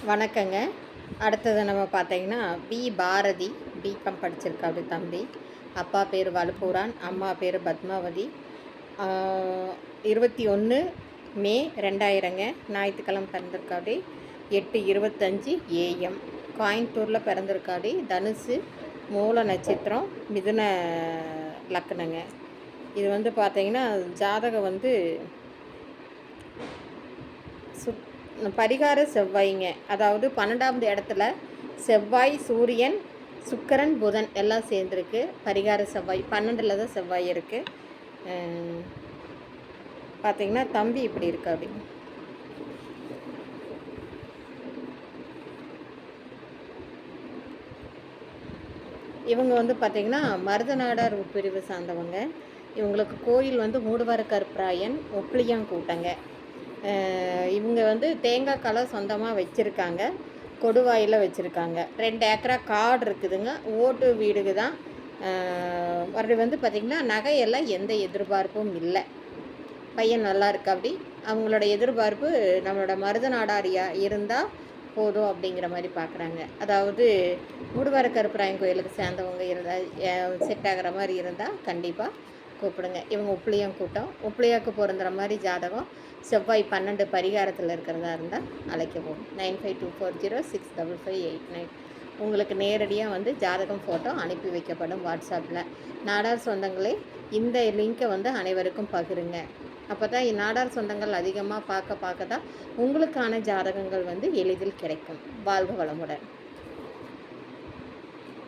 வணக்கங்க. அடுத்தது நம்ம பார்த்தீங்கன்னா, பாரதி பிகாம் படிச்சிருக்காரு தம்பி. அப்பா பேர் வலுப்பூரான், அம்மா பேர் பத்மாவதி. 21 மே 2000ங்க, ஞாயிற்றுக்கிழமை பிறந்திருக்காரு. 8:25 AM கோயம்புத்தூரில் பிறந்திருக்காரு. தனுசு, மூல நட்சத்திரம், மிதுன லக்னங்க. இது வந்து பார்த்தீங்கன்னா, ஜாதகம் வந்து பரிகார செவ்வாய்ங்க. அதாவது 12வது இடத்துல செவ்வாய், சூரியன், சுக்கிரன், புதன் எல்லாம் சேர்ந்துருக்கு. பரிகார செவ்வாய் 12ல் தான் செவ்வாய் இருக்குது. பார்த்தீங்கன்னா தம்பி இப்படி இருக்கு. அப்படி இவங்க வந்து பார்த்திங்கன்னா மருதநாடார் உட்பிரிவு சார்ந்தவங்க. இவங்களுக்கு கோயில் வந்து மூடுவார கருப்பராயன் ஒப்ளியாங்கூட்டங்க. இவங்க வந்து தேங்காய் களை சொந்தமாக வச்சுருக்காங்க. கொடுவாயில் வச்சுருக்காங்க. 2 ஏக்கரா காடு இருக்குதுங்க. ஓட்டு வீடுக்கு தான். மறுபடியும் வந்து பார்த்திங்கன்னா நகையெல்லாம் எந்த எதிர்பார்ப்பும் இல்லை. பையன் நல்லா இருக்கா. அப்படி அவங்களோட எதிர்பார்ப்பு நம்மளோட மருதநாடாரியா இருந்தால் போதும் அப்படிங்கிற மாதிரி பார்க்குறாங்க. அதாவது மூடுவார கருப்பராயன் கோயிலுக்கு சேர்ந்தவங்க இருந்தால் செட் ஆகிற மாதிரி இருந்தால் கண்டிப்பாக கூப்பிடுங்க. இவங்க உப்ளியாக்கு பொருந்துகிற மாதிரி ஜாதகம் செவ்வாய் 12 பரிகாரத்தில் இருக்கிறதா இருந்தால் அழைக்கவும். 9524065589. உங்களுக்கு நேரடியாக வந்து ஜாதகம் ஃபோட்டோ அனுப்பி வைக்கப்படும் வாட்ஸ்அப்பில். நாடார் சொந்தங்களே, இந்த லிங்க்கை வந்து அனைவருக்கும் பகிருங்க. அப்போ தான் நாடார் சொந்தங்கள் அதிகமாக பார்க்க தான் உங்களுக்கான ஜாதகங்கள் வந்து எளிதில் கிடைக்கும். வாழ்க வளமுடன்.